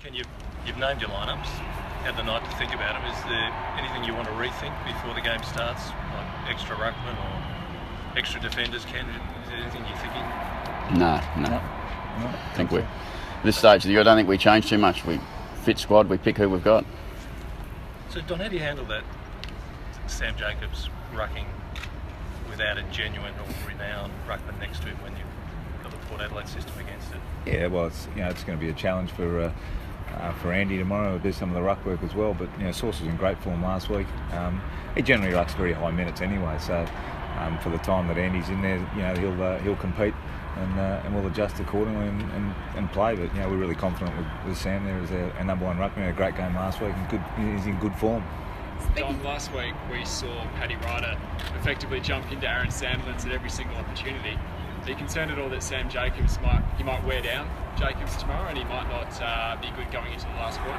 Ken, you've named your lineups, had the night to think about them. Is there anything you want to rethink before the game starts, like extra ruckman or extra defenders? Ken, is there anything you're thinking? No. I think we're at this stage of the year. I don't think we change too much. We fit squad. We pick who we've got. So Don, how do you handle that Sam Jacobs rucking without a genuine or renowned ruckman next to him when you've got the Port Adelaide system against it? Yeah, well, it's going to be a challenge for Andy tomorrow. He'll do some of the ruck work as well. But Sauce was in great form last week. He generally rucks very high minutes anyway. So for the time that Andy's in there, he'll compete and we'll adjust accordingly and play. But we're really confident with Sam there as our number one ruckman. He had a great game last week and he's in good form. Don, last week we saw Paddy Ryder effectively jump into Aaron Sandlands at every single opportunity. Are you concerned at all that Sam Jacobs might wear down Jacobs tomorrow and he might not be good going into the last quarter?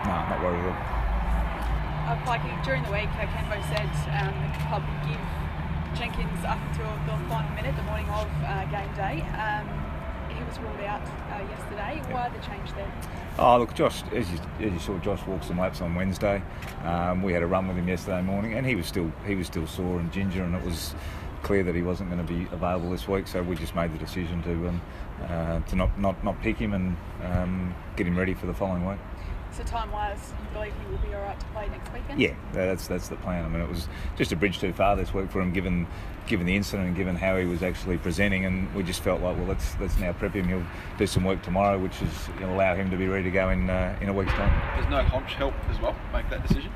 No, I'm not worried at all. Like during the week, Kenbo said the club would give Jenkins up until the final minute, the morning of game day. He was ruled out yesterday. Why the change there? Oh, look, Josh, as you saw, Josh walked some laps on Wednesday. We had a run with him yesterday morning, and he was still sore and ginger, and it was clear that he wasn't going to be available this week. So we just made the decision to not pick him and get him ready for the following week. So time-wise, you believe he will be all right to play next weekend? Yeah, that's the plan. I mean, it was just a bridge too far this week for him, given the incident and given how he was actually presenting, and we just felt like, well, let's now prep him. He'll do some work tomorrow, which is allow him to be ready to go in a week's time. Does no Honch help as well make that decision?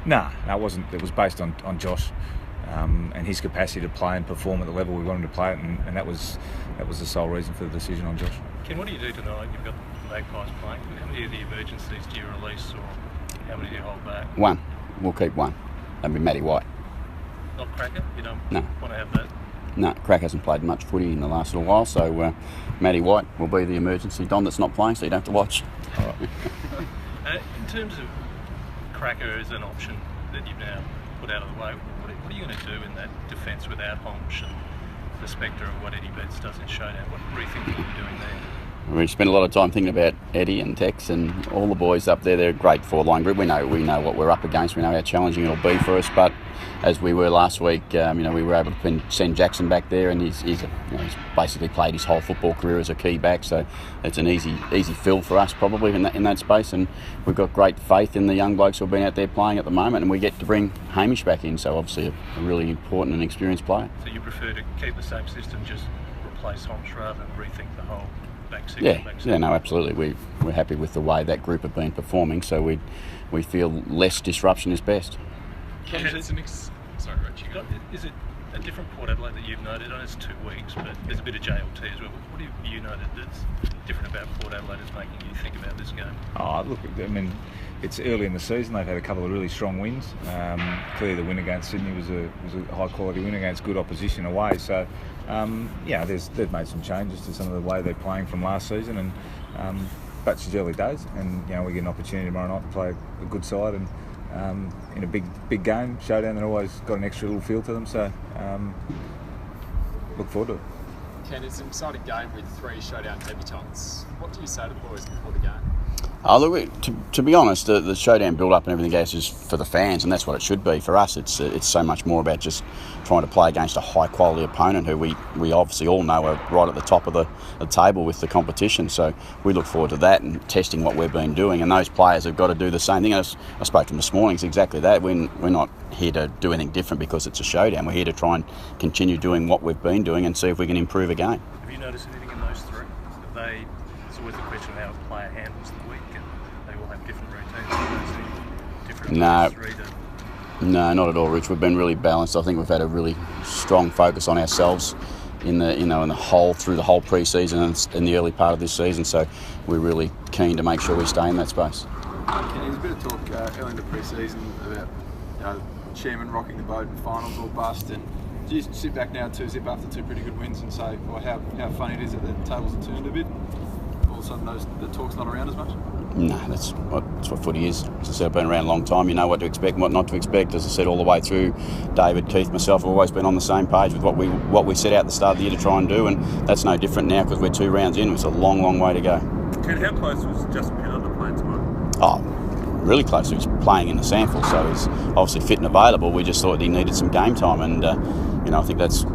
No, it wasn't. It was based on Josh and his capacity to play and perform at the level we wanted to play at, and that was the sole reason for the decision on Josh. Ken, what do you do tonight? You've got the Magpies playing. How many of the emergencies do you release, or how many do you hold back? One. We'll keep one. That'd be Matty White. Not Cracker? You don't No. want to have that? No, Crack hasn't played much footy in the last little while, so Matty White will be the emergency Don that's not playing, so you don't have to watch. All right. In terms of Cracker as an option that you've now put out of the way, what are you going to do in that defence without Honch and the spectre of what Eddie Betts does in Showdown? What rethink are you doing there? We spent a lot of time thinking about Eddie and Tex and all the boys up there. They're a great four-line group. We know what we're up against. We know how challenging it'll be for us. But as we were last week, we were able to send Jackson back there, and he's basically played his whole football career as a key back. So it's an easy fill for us probably in that space. And we've got great faith in the young blokes who've been out there playing at the moment, and we get to bring Hamish back in. So obviously a really important and experienced player. So you prefer to keep the same system, just replace Honch rather than rethink the whole? Yeah, no, absolutely. We're happy with the way that group have been performing, so we feel less disruption is best. Sorry, Rich, you go. Is it a different Port Adelaide that you've noted? I know it's 2 weeks, but there's a bit of JLT as well. What have you noted that's different about Port Adelaide that's making you think about this game? Oh, look, I mean, it's early in the season. They've had a couple of really strong wins. Clearly, the win against Sydney was a high-quality win against good opposition away. So, they've made some changes to some of the way they're playing from last season, and but it's early days, and we get an opportunity tomorrow night to play a good side, and in a big game, Showdown, they've always got an extra little feel to them. So, look forward to it. Ken, it's an exciting game with 3 Showdown debutants. What do you say to the boys before the game? Look, to be honest, the Showdown build-up and everything else is for the fans, and that's what it should be. For us, it's so much more about just trying to play against a high-quality opponent who we obviously all know are right at the top of the table with the competition. So we look forward to that and testing what we've been doing, and those players have got to do the same thing. I spoke to them this morning, it's exactly that. We're not here to do anything different because it's a Showdown. We're here to try and continue doing what we've been doing and see if we can improve again. Have you noticed anything in those 3? It's always a question of how a player handles the week, and they all have different routines. No, not at all, Rich. We've been really balanced. I think we've had a really strong focus on ourselves in the whole through the whole pre-season and in the early part of this season. So we're really keen to make sure we stay in that space. There's a bit of talk early in the pre-season about chairman rocking the boat in finals or bust, and do you sit back now 2-0 after 2 pretty good wins and say, well, how funny it is that the tables have turned a bit? All of a sudden the talk's not around as much? No, that's what footy is. As I said, I've been around a long time. You know what to expect and what not to expect. As I said, all the way through, David, Keith, myself have always been on the same page with what we set out at the start of the year to try and do, and that's no different now because we're 2 rounds in. It's a long way to go. Ken, how close was Justin Pitt on the playing tomorrow? Oh, really close. He was playing in the sample, so he's obviously fit and available. We just thought he needed some game time, and I think that's,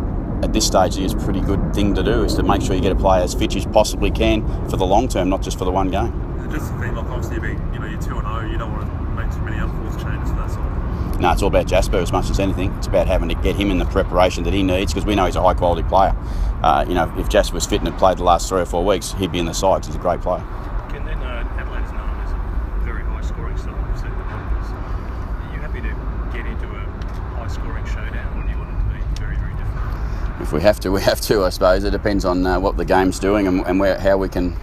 at this stage, is a pretty good thing to do, is to make sure you get a player as fit as you possibly can for the long term, not just for the one game. Is it just a thing, like obviously you're 2-0, you don't want to make too many unforced changes for that sort of? No, it's all about Jasper as much as anything. It's about having to get him in the preparation that he needs, because we know he's a high quality player. If Jasper was fit and had played the last 3 or 4 weeks, he'd be in the side. He's a great player. Can then Adelaide is known as a very high scoring side. We've seen the numbers. Are you happy to get into a high scoring showdown, or do you want it to be very, very different? If we have to, we have to, I suppose. It depends on what the game's doing and how we can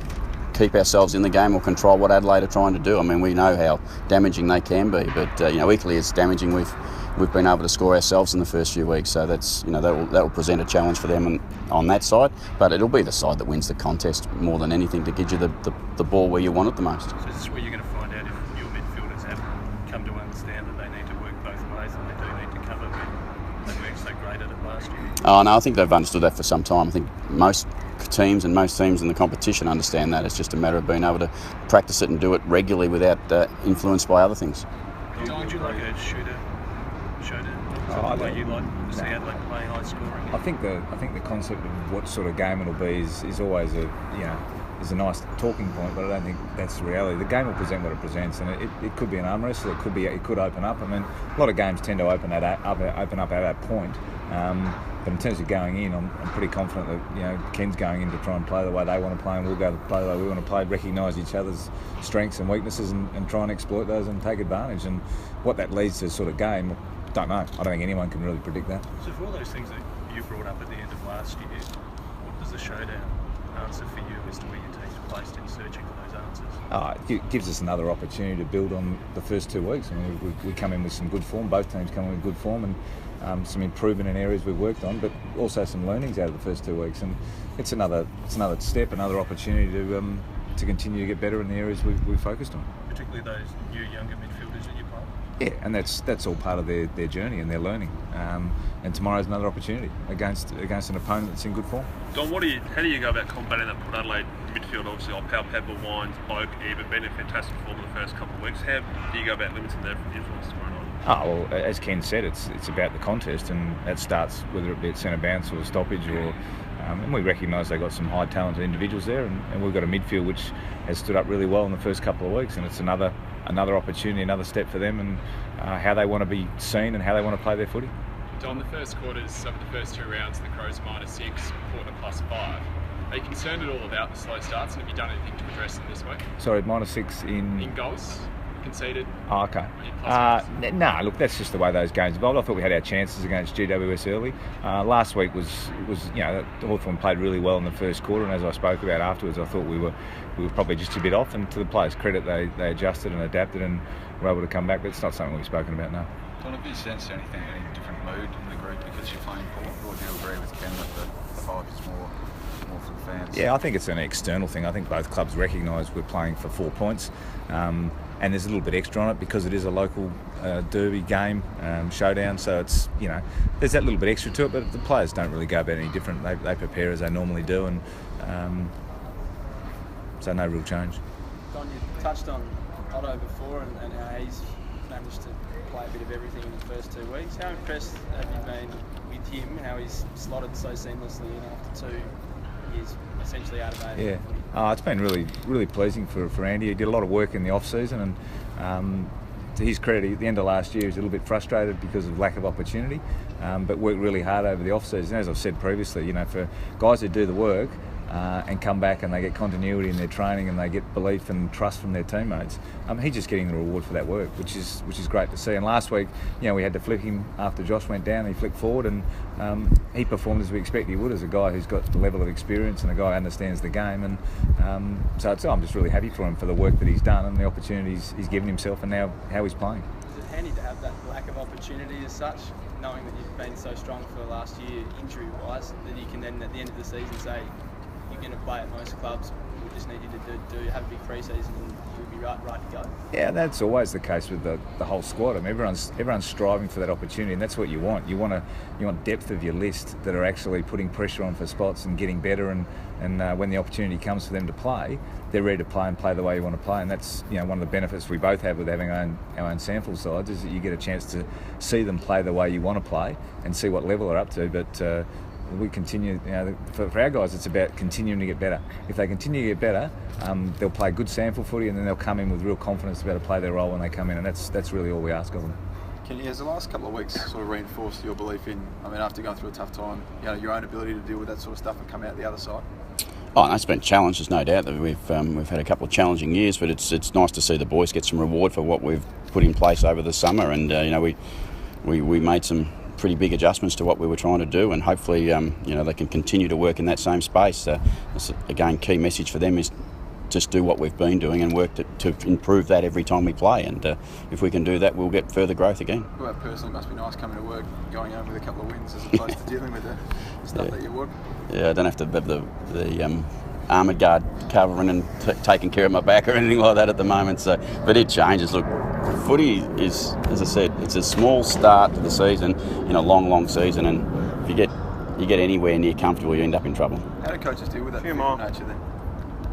keep ourselves in the game or control what Adelaide are trying to do. I mean, we know how damaging they can be, but equally as damaging we've been able to score ourselves in the first few weeks. So that's that will present a challenge for them on that side. But it'll be the side that wins the contest more than anything to get you the ball where you want it the most. So this is where you're going to find out if your midfielders have come to understand that they need to work both ways and they do need to cover when they weren't so great at it last year. Oh no, I think they've understood that for some time. I think most teams in the competition understand that. It's just a matter of being able to practice it and do it regularly without influenced by other things. Would you like a shooter? Something like you like to see Adelaide play high scoring? I think the concept of what sort of game it'll be is always is a nice talking point, but I don't think that's the reality. The game will present what it presents, and it could be an arm wrestle. It could open up. I mean, a lot of games tend to open up at that point. But in terms of going in, I'm pretty confident that Ken's going in to try and play the way they want to play, and we'll go to play the way we want to play. Recognise each other's strengths and weaknesses, and try and exploit those and take advantage. And what that leads to, sort of game, don't know. I don't think anyone can really predict that. So for all those things that you brought up at the end of last year, what does the showdown answer for you as to where your team's placed in searching for those answers? It gives us another opportunity to build on the first 2 weeks. I mean, we come in with some good form. Both teams come in with good form, and some improvement in areas we've worked on, but also some learnings out of the first 2 weeks. And it's another step, another opportunity to continue to get better in the areas we've focused on. Particularly those new younger midfielders that you play. Yeah, and that's all part of their journey and their learning. And tomorrow's another opportunity against an opponent that's in good form. Don, how do you go about combating that Port Adelaide midfield? Obviously, Pal, Pepper, Wines, Oak, Eben, been in fantastic form in the first couple of weeks. How do you go about limiting their influence tomorrow night? Well, as Ken said, it's about the contest, and that starts whether it be at centre bounce or stoppage, or and we recognise they've got some high talented individuals there, and we've got a midfield which has stood up really well in the first couple of weeks, and it's another opportunity, another step for them, and how they want to be seen and how they want to play their footy. Don, the first quarters of the first 2 rounds, the Crows -6, Port +5. Are you concerned at all about the slow starts, and have you done anything to address them this week? Sorry, -6 in goals conceded. Oh, okay. No, look, that's just the way those games evolved. I thought we had our chances against GWS early. Last week was Hawthorn played really well in the first quarter, and as I spoke about afterwards, I thought we were probably just a bit off. And to the players' credit, they adjusted and adapted and were able to come back. But it's not something we've spoken about now. Don, have you sensed any different mood in the group because you're playing Port? Or do you agree with Ken that the vibe is more for the fans? Yeah, I think it's an external thing. I think both clubs recognise we're playing for 4 points. And there's a little bit extra on it because it is a local derby game, showdown. So it's there's that little bit extra to it. But the players don't really go about any different. They prepare as they normally do, and so no real change. Don, you touched on Otto before and how he's managed to play a bit of everything in the first 2 weeks. How impressed have you been with him? How he's slotted so seamlessly in after 2 years essentially out of age? Yeah, it's been really, really pleasing for Andy. He did a lot of work in the off season, and to his credit, at the end of last year, he was a little bit frustrated because of lack of opportunity, but worked really hard over the off season. As I've said previously, for guys who do the work and come back and they get continuity in their training and they get belief and trust from their teammates, he's just getting the reward for that work, which is great to see. And last week, we had to flick him after Josh went down. He flicked forward, and he performed as we expect he would, as a guy who's got the level of experience and a guy who understands the game. And so I'm just really happy for him for the work that he's done and the opportunities he's given himself, and now how he's playing. Is it handy to have that lack of opportunity as such, knowing that you've been so strong for the last year injury-wise, that you can then at the end of the season say, you're going to play at most clubs we just need you to do have a big pre-season and you'll be right to go? Yeah, that's always the case with the whole squad. I mean, everyone's striving for that opportunity, and that's what you want. You want depth of your list that are actually putting pressure on for spots and getting better. And when the opportunity comes for them to play, they're ready to play and play the way you want to play. And that's one of the benefits we both have with having our own sample sides is that you get a chance to see them play the way you want to play and see what level they're up to. But we continue, for our guys, it's about continuing to get better. If they continue to get better, they'll play good sample footy, and then they'll come in with real confidence to be able to play their role when they come in, and that's really all we ask of them. Has the last couple of weeks sort of reinforced your belief in, after going through a tough time, your own ability to deal with that sort of stuff and come out the other side? Oh, that's been challenged. There's no doubt that we've had a couple of challenging years, but it's nice to see the boys get some reward for what we've put in place over the summer, and we made some pretty big adjustments to what we were trying to do, and hopefully they can continue to work in that same space. That's, again, key message for them is just do what we've been doing and work to improve that every time we play, and if we can do that, we'll get further growth again. Well, personally, it must be nice coming to work, going home with a couple of wins as opposed to dealing with the stuff that you would. Yeah, I don't have to have the armoured guard covering and taking care of my back or anything like that at the moment. So, but it changes. Look, footy is, as I said, it's a small start to the season in a long season, and if you get anywhere near comfortable, you end up in trouble. How do coaches deal with that fickle nature then?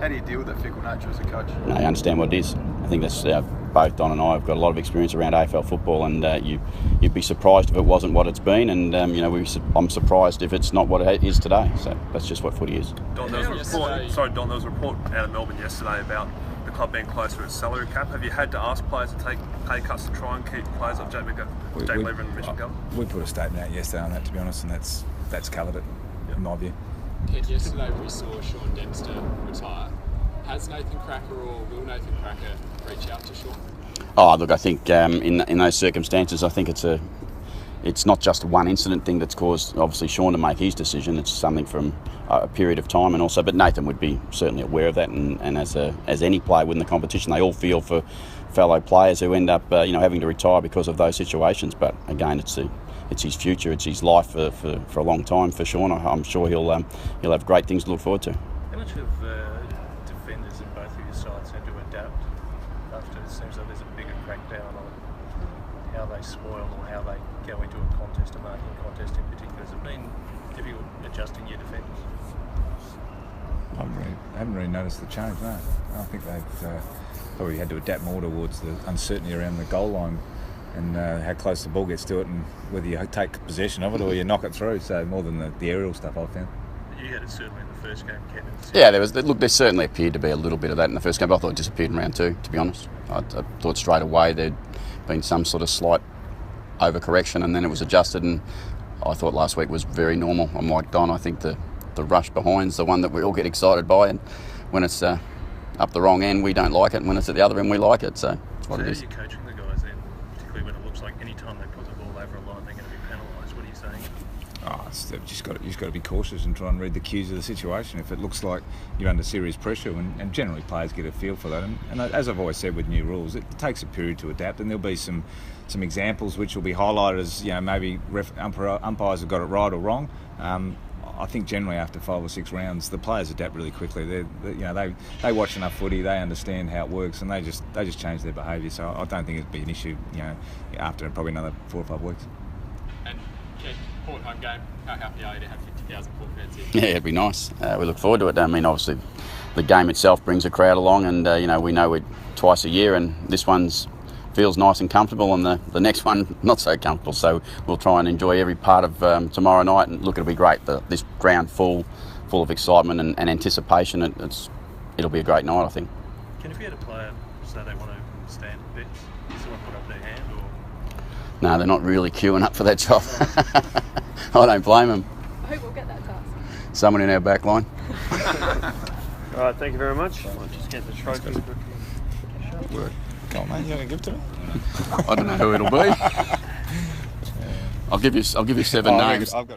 How do you deal with that fickle nature as a coach? No, I understand what it is. I think that's both Don and I have got a lot of experience around AFL football, and you'd be surprised if it wasn't what it's been, and I'm surprised if it's not what it is today. So that's just what footy is. Don, there was a report out of Melbourne yesterday about the club being close to its salary cap. Have you had to ask players to take pay cuts to try and keep players like Jake Lever and Mitch McGovern? We put a statement out yesterday on that, to be honest, and that's covered it, in my view. Ken, yesterday we saw Sean Dempster retire. Has Nathan Cracker or will Nathan Cracker reach out to Sean? Oh, look, I think in those circumstances, I think it's not just one incident thing that's caused, obviously, Sean to make his decision. It's something from a period of time, and also, but Nathan would be certainly aware of that, and as any player within the competition, they all feel for fellow players who end up having to retire because of those situations. But again, it's his future, it's his life for a long time for Sean. I'm sure he'll have great things to look forward to. How much have defenders in both of your sides had to adapt after it seems like there's a bigger crackdown on how they spoil or how they go into a contest, a marking contest in particular? Has it been difficult adjusting your defenders? I haven't really noticed the change, no. I think they've probably had to adapt more towards the uncertainty around the goal line and how close the ball gets to it, and whether you take possession of it or you knock it through. So more than the aerial stuff, I've found. You had it certainly in the first game, Ken. Yeah, there certainly appeared to be a little bit of that in the first game, but I thought it disappeared in round two, to be honest. I thought straight away there'd been some sort of slight overcorrection, and then it was adjusted, and I thought last week was very normal. I'm like Don, I think the rush behind's the one that we all get excited by, and when it's up the wrong end, we don't like it, and when it's at the other end, we like it, so that's what it is. How are you coaching the guys then, particularly when it looks like any time they put the ball over a line, they're going to be penalised? What are you saying? You've just got to be cautious and try and read the cues of the situation. If it looks like you're under serious pressure, and generally players get a feel for that, and as I've always said with new rules, it takes a period to adapt, and there'll be some examples which will be highlighted as maybe umpires have got it right or wrong. I think generally after 5 or 6 rounds, the players adapt really quickly. They watch enough footy, they understand how it works, and they just change their behaviour. So I don't think it'd be an issue, after probably another 4 or 5 weeks. And Ken, Port home game, how happy are you to have 50,000 Port fans here? Yeah, it'd be nice. We look forward to it. I mean, obviously, the game itself brings a crowd along, and we know it twice a year, and this one's feels nice and comfortable, and the next one not so comfortable. So we'll try and enjoy every part of tomorrow night, and look, it'll be great. This ground full of excitement and anticipation. It'll be a great night, I think. Ken, if you had a player say they want to stand bets, does someone put up their hand, or? No, they're not really queuing up for that job. I don't blame them. Who will get that task? Someone in our back line. All right, thank you very much. I'll just get the trophy. Work. Go on, mate. You want to give it to me? I don't know who it'll be. I'll give you 7 names. I've got